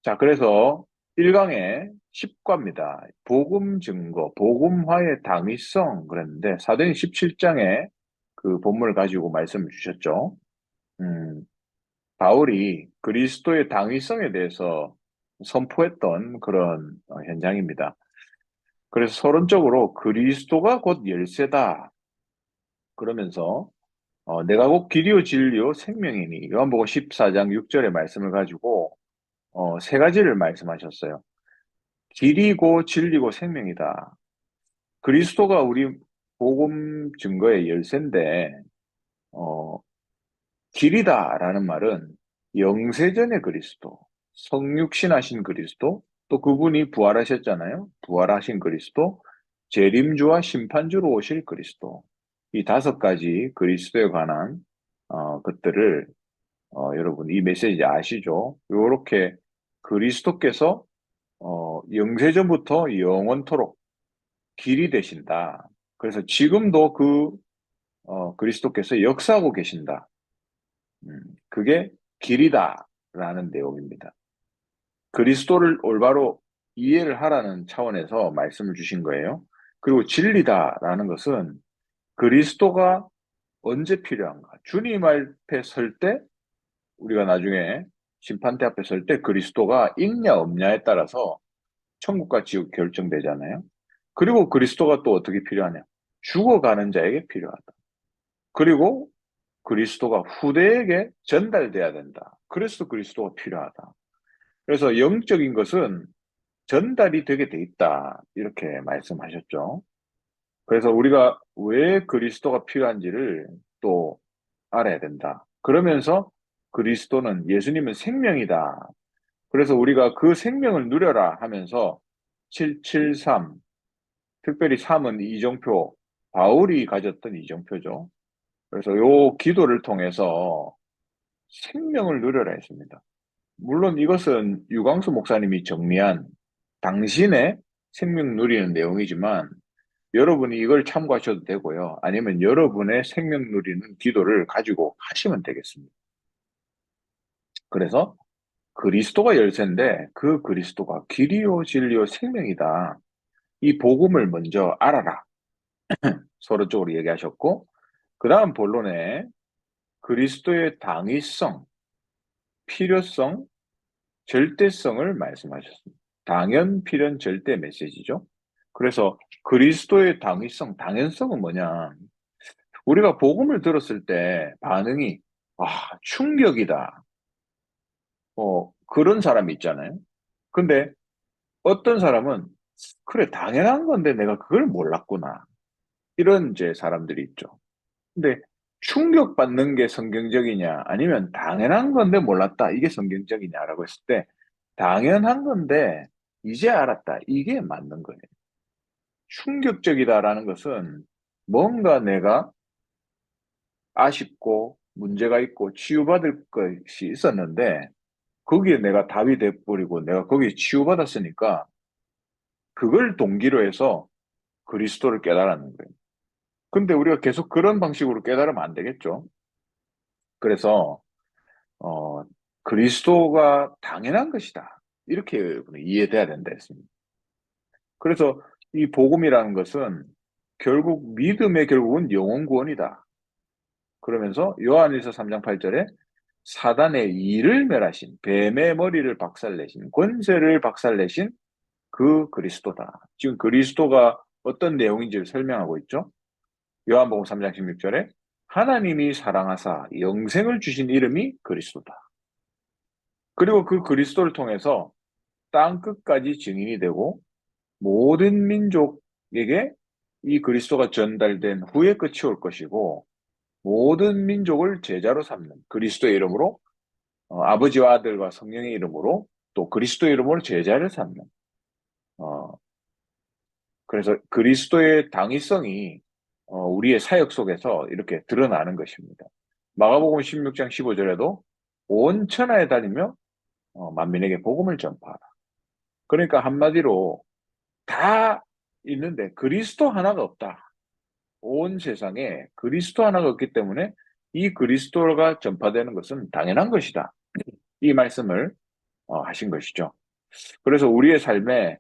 자, 그래서 1강의 10과입니다. 복음 증거, 복음화의 당위성 그랬는데 사도행 17장에 그 본문을 가지고 말씀을 주셨죠. 음, 바울이 그리스도의 당위성에 대해서 선포했던 그런 현장입니다. 그래서 서론적으로 그리스도가 곧 열쇠다. 그러면서 내가 곧 길이요 진리요 생명이니 요한복음 14장 6절의 말씀을 가지고 세 가지를 말씀하셨어요. 길이고 진리고 생명이다. 그리스도가 우리 복음 증거의 열쇠인데 어, 길이다라는 말은 영세전의 그리스도, 성육신하신 그리스도, 또 그분이 부활하셨잖아요. 부활하신 그리스도, 재림주와 심판주로 오실 그리스도. 이 다섯 가지 그리스도에 관한 것들을 여러분 이 메시지 아시죠? 요렇게 그리스도께서 영세전부터 영원토록 길이 되신다. 그래서 지금도 그리스도께서 역사하고 계신다. 그게 길이다라는 내용입니다. 그리스도를 올바로 이해를 하라는 차원에서 말씀을 주신 거예요. 그리고 진리다라는 것은 그리스도가 언제 필요한가? 주님 앞에 설 때, 우리가 나중에 심판대 앞에 설 때 그리스도가 있냐 없냐에 따라서 천국과 지옥 결정되잖아요. 그리고 그리스도가 또 어떻게 필요하냐? 죽어가는 자에게 필요하다. 그리고 그리스도가 후대에게 전달돼야 된다. 그래서 그리스도가 필요하다. 그래서 영적인 것은 전달이 되게 돼 있다. 이렇게 말씀하셨죠. 그래서 우리가 왜 그리스도가 필요한지를 또 알아야 된다. 그러면서 그리스도는 예수님은 생명이다. 그래서 우리가 그 생명을 누려라 하면서 773, 특별히 3은 이정표, 바울이 가졌던 이정표죠. 그래서 요 기도를 통해서 생명을 누려라 했습니다. 물론 이것은 유광수 목사님이 정리한 당신의 생명 누리는 내용이지만 여러분이 이걸 참고하셔도 되고요. 아니면 여러분의 생명 누리는 기도를 가지고 하시면 되겠습니다. 그래서 그리스도가 열쇠인데 그 그리스도가 길이요 진리요 생명이다. 이 복음을 먼저 알아라. 서로 쪽으로 얘기하셨고 그 다음 본론에 그리스도의 당위성, 필요성, 절대성을 말씀하셨습니다. 당연, 필연, 절대 메시지죠. 그래서 그리스도의 당위성, 당연성은 뭐냐? 우리가 복음을 들었을 때 반응이 충격이다. 그런 사람이 있잖아요. 근데 어떤 사람은 그래, 당연한 건데 내가 그걸 몰랐구나. 이런 이제 사람들이 있죠. 근데 충격받는 게 성경적이냐, 아니면 당연한 건데 몰랐다. 이게 성경적이냐라고 했을 때 당연한 건데 이제 알았다. 이게 맞는 거예요. 충격적이다라는 것은 뭔가 내가 아쉽고 문제가 있고 치유받을 것이 있었는데 거기에 내가 답이 돼버리고 내가 거기에 치유받았으니까 그걸 동기로 해서 그리스도를 깨달았는 거예요. 근데 우리가 계속 그런 방식으로 깨달으면 안 되겠죠. 그래서 어, 그리스도가 당연한 것이다. 이렇게 이해돼야 된다 했습니다. 그래서 이 복음이라는 것은 결국 믿음의 결국은 영혼 구원이다. 그러면서 요한일서 3장 8절에 사단의 이를 멸하신 뱀의 머리를 박살내신 권세를 박살내신 그 그리스도다. 지금 그리스도가 어떤 내용인지를 설명하고 있죠. 요한복음 3장 16절에 하나님이 사랑하사 영생을 주신 이름이 그리스도다. 그리고 그 그리스도를 통해서 땅 끝까지 증인이 되고 모든 민족에게 이 그리스도가 전달된 후에 끝이 올 것이고 모든 민족을 제자로 삼는 그리스도의 이름으로 아버지와 아들과 성령의 이름으로 또 그리스도의 이름으로 제자를 삼는 어, 그래서 그리스도의 당위성이 우리의 사역 속에서 이렇게 드러나는 것입니다. 마가복음 16장 15절에도 온 천하에 다니며 만민에게 복음을 전파하라. 그러니까 한마디로 다 있는데 그리스도 하나가 없다. 온 세상에 그리스도 하나가 없기 때문에 이 그리스도가 전파되는 것은 당연한 것이다. 이 말씀을 하신 것이죠. 그래서 우리의 삶에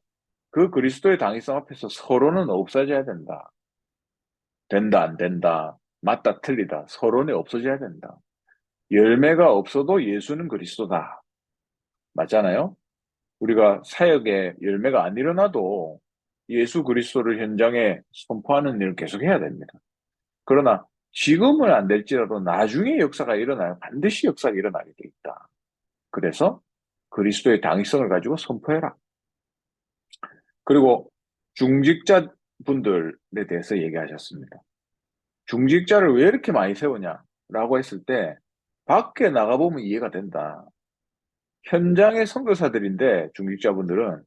그 그리스도의 당위성 앞에서 서로는 없어져야 된다. 된다, 안 된다. 맞다, 틀리다. 서로는 없어져야 된다. 열매가 없어도 예수는 그리스도다. 맞잖아요? 우리가 사역에 열매가 안 일어나도 예수 그리스도를 현장에 선포하는 일을 계속 해야 됩니다. 그러나 지금은 안 될지라도 나중에 역사가 일어나요. 반드시 역사가 일어나게 돼 있다. 그래서 그리스도의 당위성을 가지고 선포해라. 그리고 중직자 분들에 대해서 얘기하셨습니다. 중직자를 왜 이렇게 많이 세우냐라고 했을 때 밖에 나가보면 이해가 된다. 현장의 선교사들인데 중직자분들은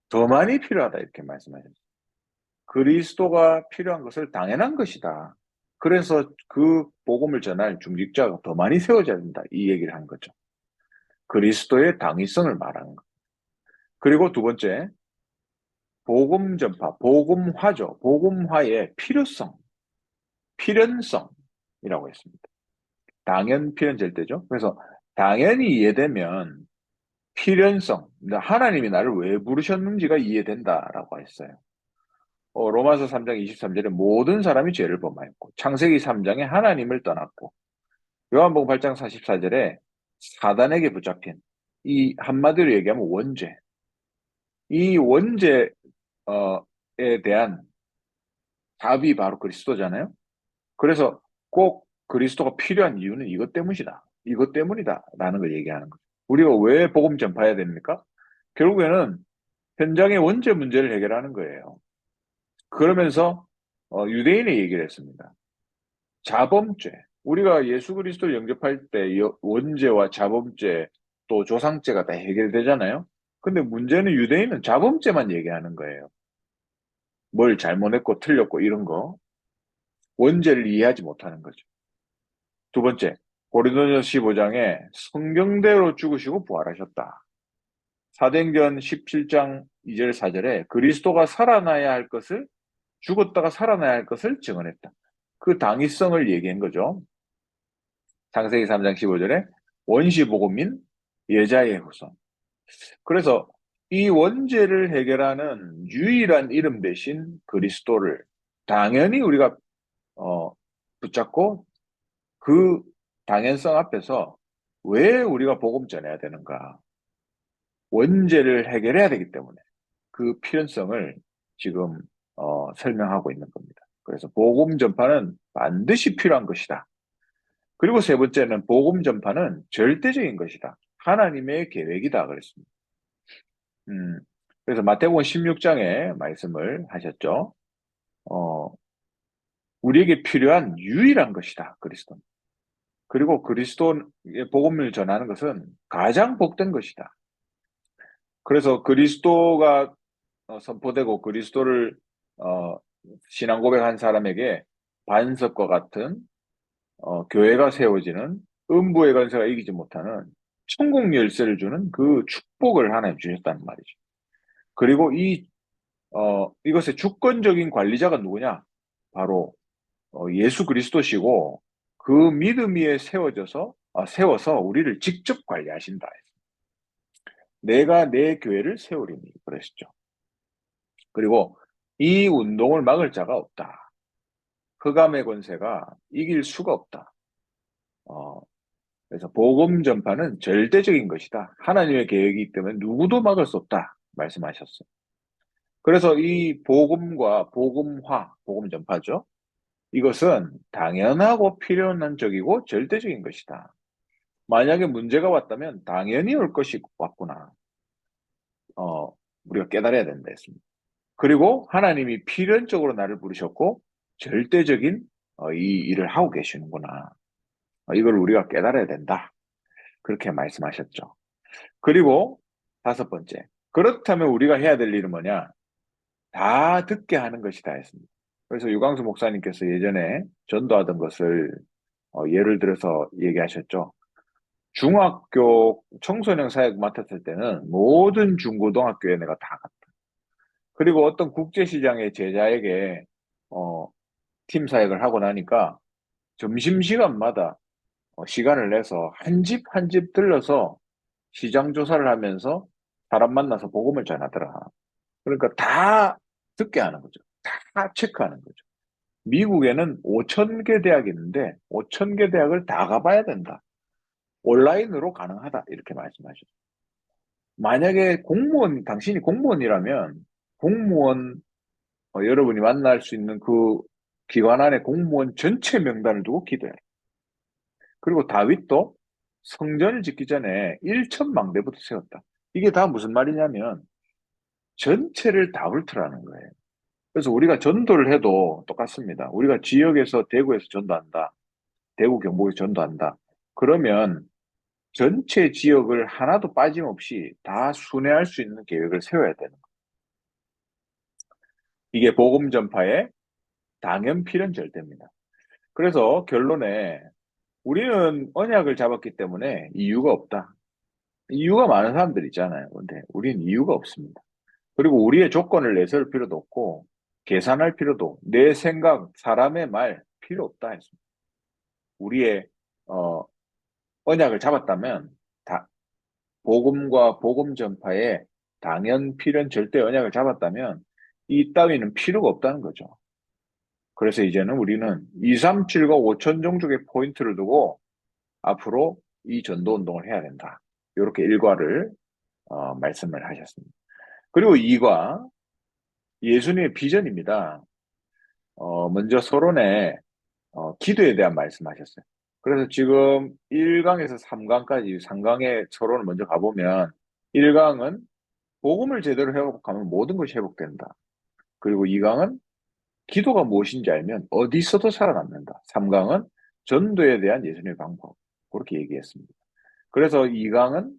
더 많이 필요하다 이렇게 말씀하셨어요. 그리스도가 필요한 것을 당연한 것이다. 그래서 그 복음을 전할 중직자가 더 많이 세워져야 된다. 이 얘기를 한 거죠. 그리스도의 당위성을 말하는 것. 그리고 두 번째, 복음 전파, 복음화죠. 복음화의 필연성이라고 했습니다. 당연, 필연 절대죠. 그래서 당연히 이해되면 필연성, 하나님이 나를 왜 부르셨는지가 이해된다라고 했어요. 로마서 3장 23절에 모든 사람이 죄를 범하였고, 창세기 3장에 하나님을 떠났고, 요한복음 8장 44절에 사단에게 붙잡힌, 이 한마디로 얘기하면 원죄. 이 원죄에 대한 답이 바로 그리스도잖아요. 그래서 꼭 그리스도가 필요한 이유는 이것 때문이다. 이것 때문이다. 라는 걸 얘기하는 거죠. 우리가 왜 복음 전파해야 됩니까? 결국에는 현장의 원죄 문제를 해결하는 거예요. 그러면서 유대인의 얘기를 했습니다. 자범죄. 우리가 예수 그리스도를 영접할 때 원죄와 자범죄 또 조상죄가 다 해결되잖아요. 근데 문제는 유대인은 자범죄만 얘기하는 거예요. 뭘 잘못했고 틀렸고 이런 거. 원죄를 이해하지 못하는 거죠. 두 번째, 고린도전서 15장에 성경대로 죽으시고 부활하셨다. 사도행전 17장 2절 4절에 그리스도가 살아나야 할 것을 죽었다가 살아나야 할 것을 증언했다. 그 당위성을 얘기한 거죠. 창세기 3장 15절에 원시복음인 여자의 후손. 그래서 이 원죄를 해결하는 유일한 이름 대신 그리스도를 당연히 우리가 어, 붙잡고 그 당연성 앞에서 왜 우리가 복음 전해야 되는가? 원죄를 해결해야 되기 때문에 그 필연성을 지금 설명하고 있는 겁니다. 그래서 복음 전파는 반드시 필요한 것이다. 그리고 세 번째는 복음 전파는 절대적인 것이다. 하나님의 계획이다 그랬습니다. 음, 그래서 마태복음 16장에 말씀을 하셨죠. 어, 우리에게 필요한 유일한 것이다. 그리스도는. 그리고 그리스도의 복음을 전하는 것은 가장 복된 것이다. 그래서 그리스도가 선포되고 그리스도를 어, 신앙 고백한 사람에게 반석과 같은 교회가 세워지는 음부의 권세가 이기지 못하는 천국 열쇠를 주는 그 축복을 하나님 주셨다는 말이죠. 그리고 이것의 주권적인 관리자가 누구냐? 바로 예수 그리스도시고 그 믿음 위에 세워서 우리를 직접 관리하신다. 내가 내 교회를 세우리니 그러셨죠. 그리고 이 운동을 막을 자가 없다. 흑암의 권세가 이길 수가 없다. 어, 그래서 복음 전파는 절대적인 것이다. 하나님의 계획이기 때문에 누구도 막을 수 없다. 말씀하셨어요. 그래서 이 복음과 복음화, 복음 전파죠. 이것은 당연하고 필연적이고 절대적인 것이다. 만약에 문제가 왔다면 당연히 올 것이 왔구나. 어, 우리가 깨달아야 된다 했습니다. 그리고 하나님이 필연적으로 나를 부르셨고 절대적인 이 일을 하고 계시는구나. 이걸 우리가 깨달아야 된다. 그렇게 말씀하셨죠. 그리고 다섯 번째. 그렇다면 우리가 해야 될 일은 뭐냐? 다 듣게 하는 것이다 했습니다. 그래서 유광수 목사님께서 예전에 전도하던 것을 예를 들어서 얘기하셨죠. 중학교 청소년 사역 맡았을 때는 모든 중고등학교에 내가 다 갔다. 그리고 어떤 국제시장의 제자에게 어, 팀 사역을 하고 나니까 점심시간마다 시간을 내서 한 집 한 집 들러서 시장 조사를 하면서 사람 만나서 복음을 전하더라. 그러니까 다 듣게 하는 거죠. 다 체크하는 거죠. 미국에는 5천 개 대학이 있는데 5천 개 대학을 다 가봐야 된다. 온라인으로 가능하다. 이렇게 말씀하셨어요. 만약에 당신이 공무원이라면 공무원 여러분이 만날 수 있는 그 기관 안에 공무원 전체 명단을 두고 기도해. 그리고 다윗도 성전을 짓기 전에 1천망대부터 세웠다. 이게 다 무슨 말이냐면 전체를 다 훑으라는 거예요. 그래서 우리가 전도를 해도 똑같습니다. 우리가 지역에서 대구에서 전도한다. 대구 경북에서 전도한다. 그러면 전체 지역을 하나도 빠짐없이 다 순회할 수 있는 계획을 세워야 되는 거예요. 이게 복음 전파의 당연 필연 절대입니다. 그래서 결론에 우리는 언약을 잡았기 때문에 이유가 없다. 이유가 많은 사람들 있잖아요. 근데 우리는 이유가 없습니다. 그리고 우리의 조건을 내세울 필요도 없고 계산할 필요도 내 생각, 사람의 말 필요 없다 했습니다. 우리의 어, 언약을 잡았다면 다 복음과 복음 전파의 당연 필연 절대 언약을 잡았다면 이 따위는 필요가 없다는 거죠. 그래서 이제는 우리는 237과 5천 종족의 포인트를 두고 앞으로 이 전도 운동을 해야 된다. 이렇게 일과를 말씀을 하셨습니다. 그리고 2과 예수님의 비전입니다. 먼저 서론에 기도에 대한 말씀하셨어요. 그래서 지금 1강에서 3강까지 3강의 서론을 먼저 가보면 1강은 복음을 제대로 회복하면 모든 것이 회복된다. 그리고 2강은 기도가 무엇인지 알면 어디서도 살아남는다. 3강은 전도에 대한 예수님의 방법. 그렇게 얘기했습니다. 그래서 2강은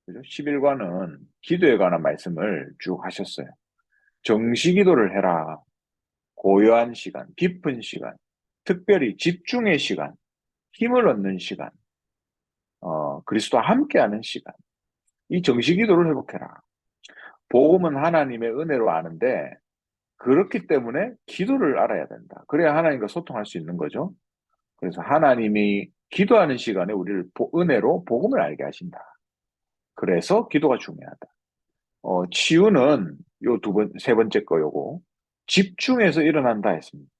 11과는 기도에 관한 말씀을 쭉 하셨어요. 정시 기도를 해라. 고요한 시간, 깊은 시간, 특별히 집중의 시간, 힘을 얻는 시간, 그리스도와 함께하는 시간. 이 정시 기도를 회복해라. 복음은 하나님의 은혜로 아는데 그렇기 때문에 기도를 알아야 된다. 그래야 하나님과 소통할 수 있는 거죠. 그래서 하나님이 기도하는 시간에 우리를 은혜로 복음을 알게 하신다. 그래서 기도가 중요하다. 치유는 세 번째 거 요거. 집중해서 일어난다 했습니다.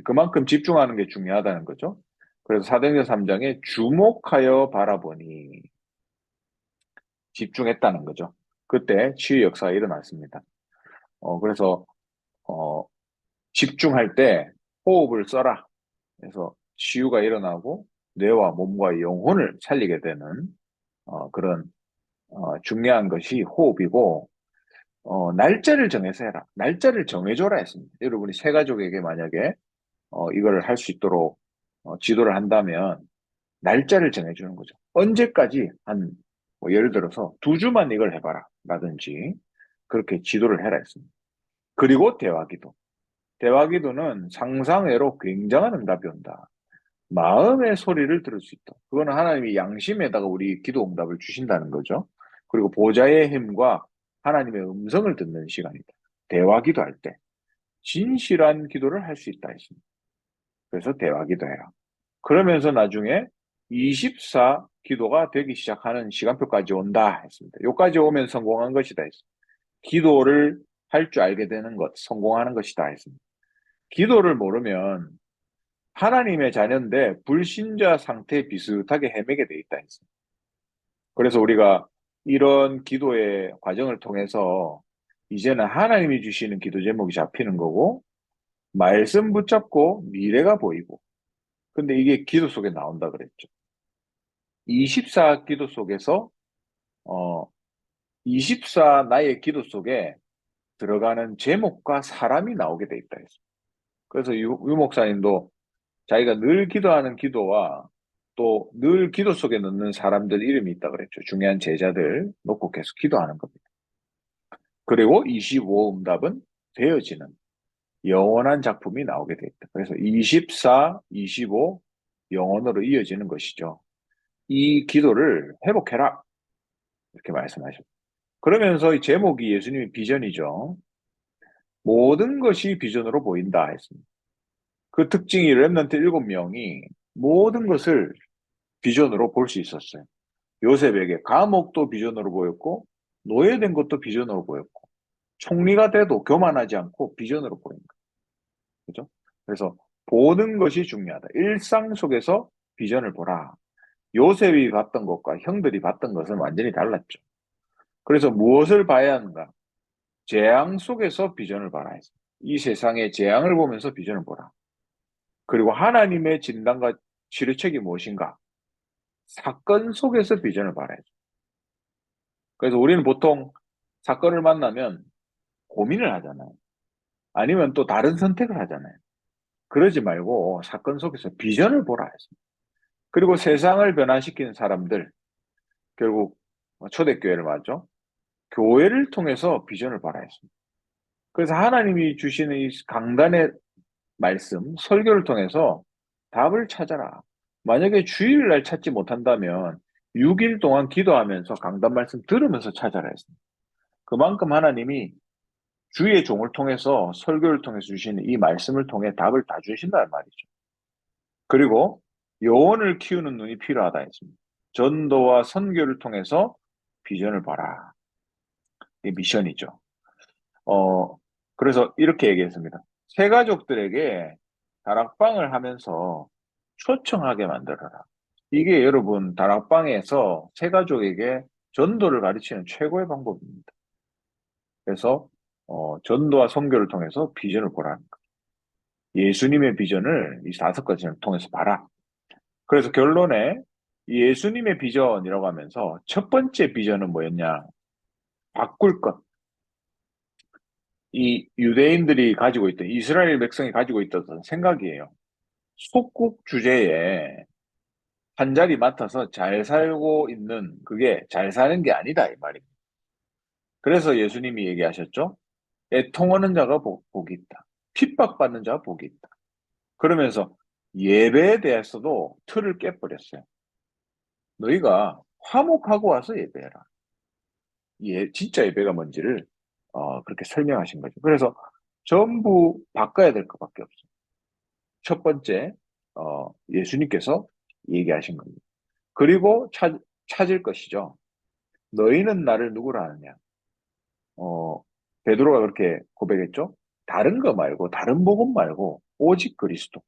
그만큼 집중하는 게 중요하다는 거죠. 그래서 사도행전 3장에 주목하여 바라보니 집중했다는 거죠. 그때 치유 역사가 일어났습니다. 그래서 어, 집중할 때 호흡을 써라. 그래서 치유가 일어나고 뇌와 몸과 영혼을 살리게 되는 그런 중요한 것이 호흡이고 날짜를 정해서 해라. 날짜를 정해줘라 했습니다. 여러분이 세 가족에게 만약에 이거를 할 수 있도록 지도를 한다면 날짜를 정해주는 거죠. 언제까지 뭐 예를 들어서 2주만 이걸 해봐라. 라든지 그렇게 지도를 해라 했습니다. 그리고 대화기도. 대화기도는 상상외로 굉장한 응답이 온다. 마음의 소리를 들을 수 있다. 그거는 하나님이 양심에다가 우리 기도 응답을 주신다는 거죠. 그리고 보좌의 힘과 하나님의 음성을 듣는 시간이다. 대화기도 할 때 진실한 기도를 할 수 있다 했습니다. 그래서 대화기도 해라. 그러면서 나중에 24 기도가 되기 시작하는 시간표까지 온다 했습니다. 여기까지 오면 성공한 것이다 했습니다. 기도를 할 줄 알게 되는 것, 성공하는 것이다 했습니다. 기도를 모르면 하나님의 자녀인데 불신자 상태에 비슷하게 헤매게 돼 있다 했습니다. 그래서 우리가 이런 기도의 과정을 통해서 이제는 하나님이 주시는 기도 제목이 잡히는 거고 말씀 붙잡고 미래가 보이고 근데 이게 기도 속에 나온다 그랬죠. 24 기도 속에서 어 24 나의 기도 속에 들어가는 제목과 사람이 나오게 돼 있다 했습니다. 그래서 유 목사님도 자기가 늘 기도하는 기도와 또 늘 기도 속에 넣는 사람들 이름이 있다 그랬죠. 중요한 제자들 놓고 계속 기도하는 겁니다. 그리고 25 응답은 되어지는 영원한 작품이 나오게 돼 있다. 그래서 24, 25 영원으로 이어지는 것이죠. 이 기도를 회복해라. 이렇게 말씀하셨고. 그러면서 이 제목이 예수님의 비전이죠. 모든 것이 비전으로 보인다 했습니다. 그 특징이 렘넌트 7명이 모든 것을 비전으로 볼 수 있었어요. 요셉에게 감옥도 비전으로 보였고, 노예된 것도 비전으로 보였고, 총리가 돼도 교만하지 않고 비전으로 보인 거예요. 그죠? 그래서 보는 것이 중요하다. 일상 속에서 비전을 보라. 요셉이 봤던 것과 형들이 봤던 것은 완전히 달랐죠. 그래서 무엇을 봐야 하는가? 재앙 속에서 비전을 봐라 했어요. 이 세상의 재앙을 보면서 비전을 보라. 그리고 하나님의 진단과 치료책이 무엇인가? 사건 속에서 비전을 봐라 했어요. 그래서 우리는 보통 사건을 만나면 고민을 하잖아요. 아니면 또 다른 선택을 하잖아요. 그러지 말고 사건 속에서 비전을 보라 했습니다. 그리고 세상을 변화시키는 사람들, 결국 초대교회를 말하죠. 교회를 통해서 비전을 봐라 했습니다. 그래서 하나님이 주시는 이 강단의 말씀, 설교를 통해서 답을 찾아라. 만약에 주일날 찾지 못한다면 6일 동안 기도하면서 강단 말씀 들으면서 찾아라 했습니다. 그만큼 하나님이 주의 종을 통해서 설교를 통해서 주시는 이 말씀을 통해 답을 다 주신다는 말이죠. 그리고 영혼을 키우는 눈이 필요하다 했습니다. 전도와 선교를 통해서 비전을 봐라. 이 미션이죠. 어, 그래서 이렇게 얘기했습니다. 새 가족들에게 다락방을 하면서 초청하게 만들어라. 이게 여러분, 다락방에서 새 가족에게 전도를 가르치는 최고의 방법입니다. 그래서, 전도와 선교를 통해서 비전을 보라는 거예요. 예수님의 비전을 이 5가지를 통해서 봐라. 그래서 결론에 이 예수님의 비전이라고 하면서 첫 번째 비전은 뭐였냐? 바꿀 것. 이 유대인들이 가지고 있던, 이스라엘 백성이 가지고 있던 생각이에요. 속국 주제에 한 자리 맡아서 잘 살고 있는 그게 잘 사는 게 아니다, 이 말입니다. 그래서 예수님이 얘기하셨죠. 애통하는 자가 복이 있다. 핍박받는 자가 복이 있다. 그러면서 예배에 대해서도 틀을 깨버렸어요. 너희가 화목하고 와서 예배해라. 진짜 예배가 뭔지를 그렇게 설명하신 거죠. 그래서 전부 바꿔야 될 것밖에 없어요. 첫 번째, 예수님께서 얘기하신 겁니다. 그리고 찾을 것이죠. 너희는 나를 누구라 하느냐? 어, 베드로가 그렇게 고백했죠. 다른 거 말고, 다른 복음 말고, 오직 그리스도.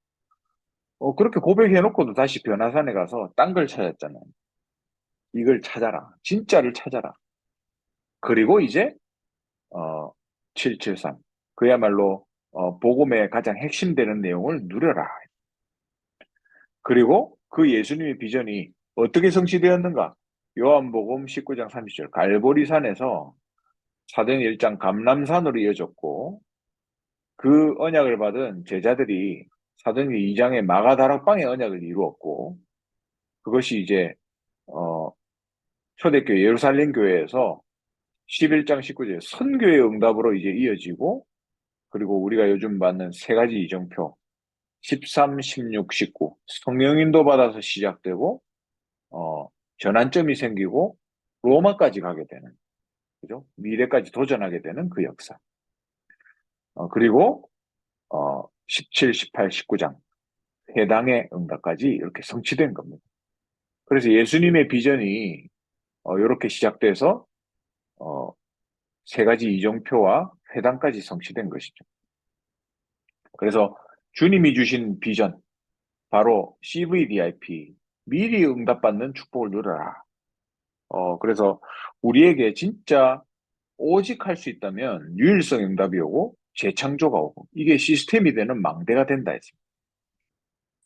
그렇게 고백해놓고도 다시 변화산에 가서 딴 걸 찾았잖아요. 이걸 찾아라. 진짜를 찾아라. 그리고 이제, 어, 773. 그야말로, 복음의 가장 핵심되는 내용을 누려라. 그리고 그 예수님의 비전이 어떻게 성취되었는가? 요한복음 19장 30절 갈보리산에서 사도행 1장 감람산으로 이어졌고 그 언약을 받은 제자들이 사도행 2장의 마가다락방의 언약을 이루었고 그것이 이제 어, 초대교회 예루살렘 교회에서 11장 19절 선교의 응답으로 이제 이어지고 그리고 우리가 요즘 받는 3가지 이정표 13, 16, 19 성령인도 받아서 시작되고 어, 전환점이 생기고 로마까지 가게 되는, 그죠? 미래까지 도전하게 되는 그 역사. 그리고 17, 18, 19장 회당의 응답까지 이렇게 성취된 겁니다. 그래서 예수님의 비전이 이렇게 시작돼서 어, 3가지 이정표와 회당까지 성취된 것이죠. 그래서 주님이 주신 비전, 바로 CVDIP, 미리 응답받는 축복을 누려라. 그래서 우리에게 진짜 오직 할 수 있다면 유일성 응답이 오고 재창조가 오고 이게 시스템이 되는 망대가 된다 했습니다.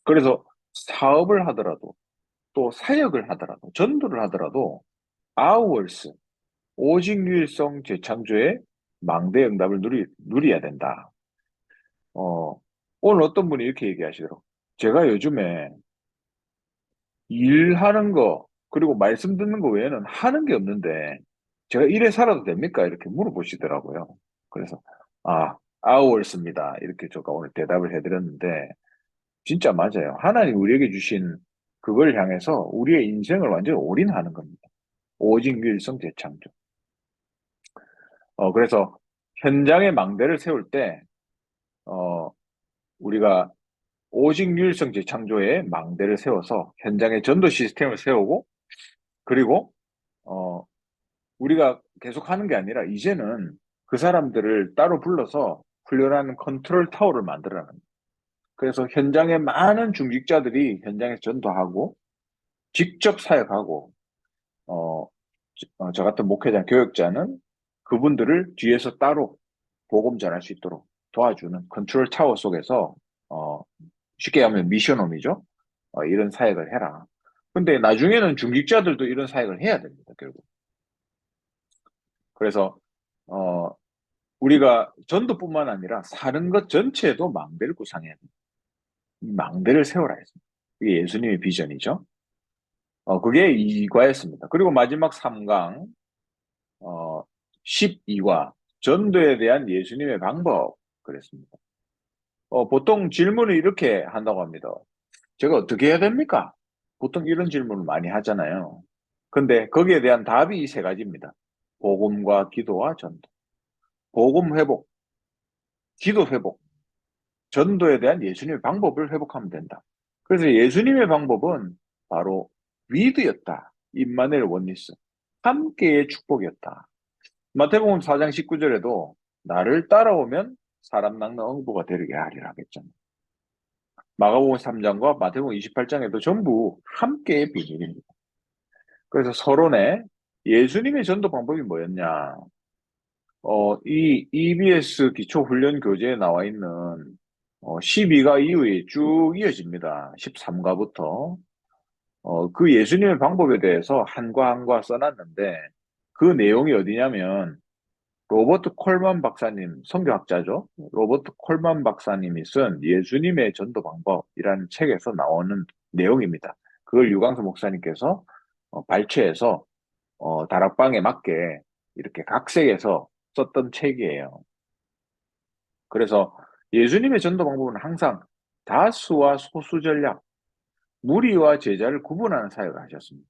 그래서 사업을 하더라도 또 사역을 하더라도 전도를 하더라도 아우얼스 오직 유일성 재창조의 망대 응답을 누려야 된다. 어, 오늘 어떤 분이 이렇게 얘기하시더라고요. 제가 요즘에 일하는 거 그리고 말씀 듣는 거 외에는 하는 게 없는데 제가 이래 살아도 됩니까? 이렇게 물어보시더라고요. 그래서 아우얼스입니다. 이렇게 제가 오늘 대답을 해드렸는데 진짜 맞아요. 하나님 우리에게 주신 그걸 향해서 우리의 인생을 완전히 올인하는 겁니다. 오직 유일성 재창조. 그래서 현장에 망대를 세울 때 어, 우리가 오직 유일성 재창조의 망대를 세워서 현장에 전도 시스템을 세우고 그리고 어, 우리가 계속 하는 게 아니라 이제는 그 사람들을 따로 불러서 훈련하는 컨트롤 타워를 만들어라는 거예요. 그래서 현장에 많은 중직자들이 현장에서 전도하고 직접 사역하고 저 같은 목회자, 교육자는 그분들을 뒤에서 따로 복음 전할 수 있도록 도와주는 컨트롤 타워 속에서 어, 쉽게 하면 미션홈이죠. 이런 사역을 해라. 근데 나중에는 중직자들도 이런 사역을 해야 됩니다, 결국. 그래서 어, 우리가 전도뿐만 아니라 사는 것 전체에도 망대를 구상해야 됩니다. 이 망대를 세워라 했습니다. 이게 예수님의 비전이죠. 그게 2과였습니다. 그리고 마지막 3강, 어, 12과 전도에 대한 예수님의 방법 그랬습니다. 보통 질문을 이렇게 한다고 합니다. 제가 어떻게 해야 됩니까? 보통 이런 질문을 많이 하잖아요. 근데 거기에 대한 답이 이 세 가지입니다. 복음과 기도와 전도. 복음 회복, 기도 회복, 전도에 대한 예수님의 방법을 회복하면 된다. 그래서 예수님의 방법은 바로 위드였다. 임마누엘 원리스. 함께의 축복이었다. 마태복음 4장 19절에도 나를 따라오면 사람 낚는 응보가 되게 하리라 하겠잖아요. 마가복음 3장과 마태복음 28장에도 전부 함께의 비밀입니다. 그래서 서론에 예수님의 전도 방법이 뭐였냐? 이 EBS 기초훈련 교재에 나와 있는 12가 이후에 쭉 이어집니다. 13가부터. 그 예수님의 방법에 대해서 한과 한과 써놨는데 그 내용이 어디냐면 로버트 콜만 박사님, 선교학자죠. 로버트 콜만 박사님이 쓴 예수님의 전도 방법이라는 책에서 나오는 내용입니다. 그걸 유광수 목사님께서 발췌해서 다락방에 맞게 이렇게 각색해서 썼던 책이에요. 그래서 예수님의 전도 방법은 항상 다수와 소수 전략, 무리와 제자를 구분하는 사역을 하셨습니다.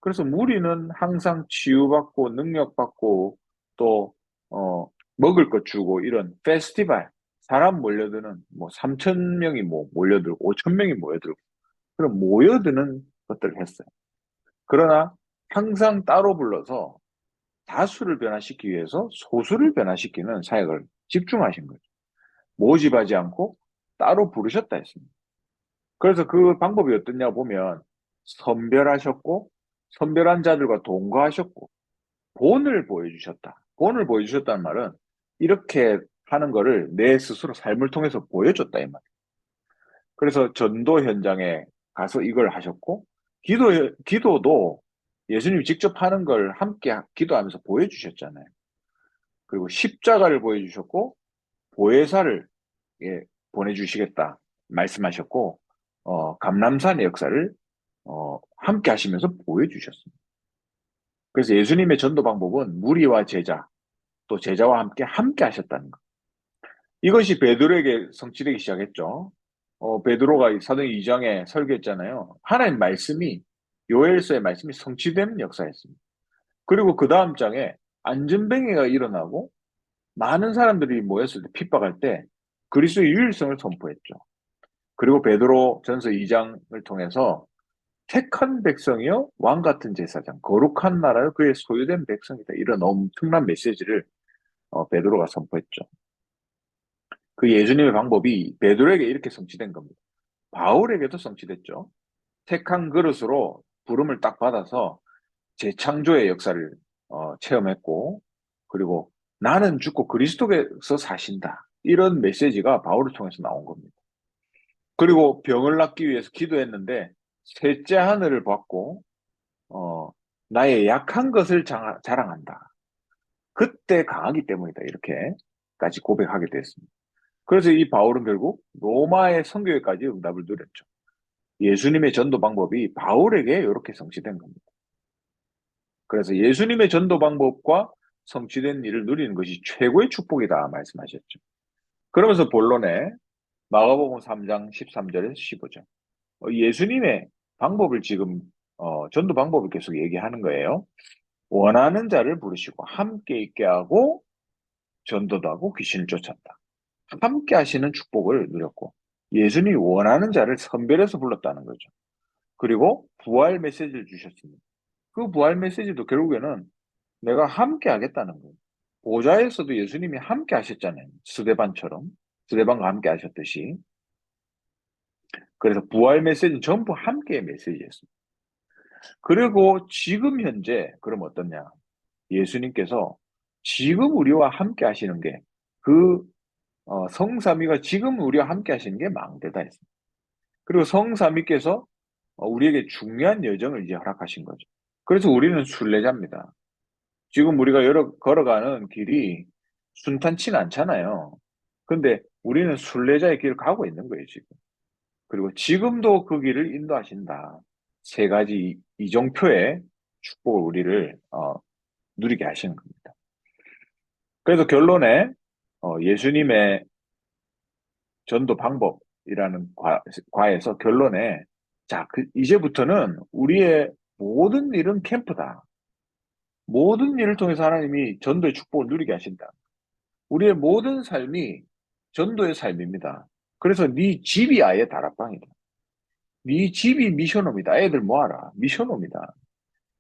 그래서 무리는 항상 치유받고 능력받고 또 먹을 것 주고 이런 페스티벌, 사람 몰려드는 뭐 3천 명이 뭐 몰려들고 5천 명이 모여들고 그런 모여드는 것들을 했어요. 그러나 항상 따로 불러서 다수를 변화시키기 위해서 소수를 변화시키는 사역을 집중하신 거죠. 모집하지 않고 따로 부르셨다 했습니다. 그래서 그 방법이 어떻냐 보면 선별하셨고 선별한 자들과 동거하셨고 본을 보여주셨다. 본을 보여주셨다는 말은 이렇게 하는 거를 내 스스로 삶을 통해서 보여줬다 이 말이에요. 그래서 전도 현장에 가서 이걸 하셨고 기도도 예수님이 직접 하는 걸 함께 기도하면서 보여주셨잖아요. 그리고 십자가를 보여주셨고 보혜사를 예, 보내주시겠다 말씀하셨고 감람산의 역사를 함께 하시면서 보여주셨습니다. 그래서 예수님의 전도 방법은 무리와 제자 또 제자와 함께 하셨다는 것. 이것이 베드로에게 성취되기 시작했죠. 베드로가 사도행 2장에 설교했잖아요. 하나님 말씀이 요엘서의 말씀이 성취되는 역사였습니다. 그리고 그 다음 장에 안전뱅이가 일어나고 많은 사람들이 모였을 때 핍박할 때 그리스도의 유일성을 선포했죠. 그리고 베드로 전서 2장을 통해서 택한 백성이요 왕 같은 제사장 거룩한 나라요 그의 소유된 백성이다. 이런 엄청난 메시지를 베드로가 선포했죠. 그 예수님의 방법이 베드로에게 이렇게 성취된 겁니다. 바울에게도 성취됐죠. 택한 그릇으로 부름을 딱 받아서 재창조의 역사를 체험했고, 그리고 나는 죽고 그리스도께서 사신다. 이런 메시지가 바울을 통해서 나온 겁니다. 그리고 병을 낫기 위해서 기도했는데 셋째 하늘을 받고 어, 나의 약한 것을 자랑한다. 그때 강하기 때문이다. 이렇게까지 고백하게 됐습니다. 그래서 이 바울은 결국 로마의 선교회까지 응답을 누렸죠. 예수님의 전도 방법이 바울에게 이렇게 성취된 겁니다. 그래서 예수님의 전도 방법과 성취된 일을 누리는 것이 최고의 축복이다 말씀하셨죠. 그러면서 본론에 마가복음 3장 13절에서 15절. 예수님의 방법을 지금 전도 방법을 계속 얘기하는 거예요. 원하는 자를 부르시고 함께 있게 하고 전도도 하고 귀신을 쫓았다. 함께 하시는 축복을 누렸고 예수님이 원하는 자를 선별해서 불렀다는 거죠. 그리고 부활 메시지를 주셨습니다. 그 부활 메시지도 결국에는 내가 함께 하겠다는 거예요. 보좌에서도 예수님이 함께 하셨잖아요. 스데반처럼. 스데반과 함께 하셨듯이. 그래서 부활 메시지는 전부 함께의 메시지였습니다. 그리고 지금 현재, 그럼 어떠냐? 예수님께서 지금 우리와 함께 하시는 게, 그, 성삼위가 지금 우리와 함께 하시는 게 망대다 했습니다. 그리고 성삼위께서 우리에게 중요한 여정을 이제 허락하신 거죠. 그래서 우리는 순례자입니다. 지금 우리가 걸어가는 길이 순탄치는 않잖아요. 근데 우리는 순례자의 길을 가고 있는 거예요, 지금. 그리고 지금도 그 길을 인도하신다. 세 가지 이정표의 축복을 우리를 누리게 하시는 겁니다. 그래서 결론에 예수님의 전도 방법이라는 과에서 결론에 자, 이제부터는 우리의 모든 일은 캠프다. 모든 일을 통해서 하나님이 전도의 축복을 누리게 하신다. 우리의 모든 삶이 전도의 삶입니다. 그래서 네 집이 아예 다락방이다. 네 집이 미션홈이다. 애들 모아라. 미션홈이다.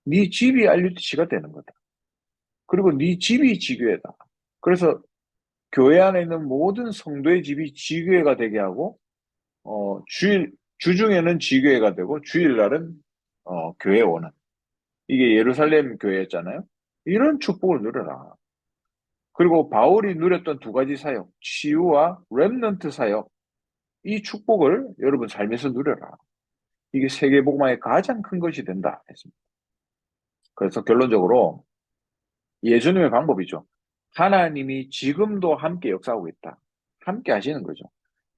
네 집이 RUTC가 되는 거다. 그리고 네 집이 지교회다. 그래서 교회 안에 있는 모든 성도의 집이 지교회가 되게 하고 주중에는 지교회가 되고 주일날은 교회 오는 이게 예루살렘 교회였잖아요. 이런 축복을 누려라. 그리고 바울이 누렸던 두 가지 사역, 치유와 렘넌트 사역, 이 축복을 여러분 삶에서 누려라. 이게 세계복음화의 가장 큰 것이 된다 했습니다. 그래서 결론적으로 예수님의 방법이죠. 하나님이 지금도 함께 역사하고 있다. 함께 하시는 거죠.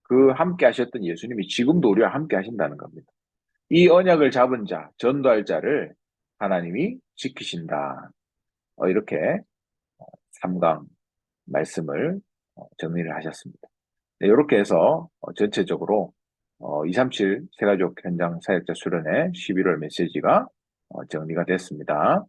그 함께 하셨던 예수님이 지금도 우리와 함께 하신다는 겁니다. 이 언약을 잡은 자, 전도할 자를 하나님이 지키신다. 이렇게 3강 말씀을 정리를 하셨습니다. 네, 이렇게 해서 전체적으로 237 세가족 현장 사역자 수련회 11월 메시지가 정리가 됐습니다.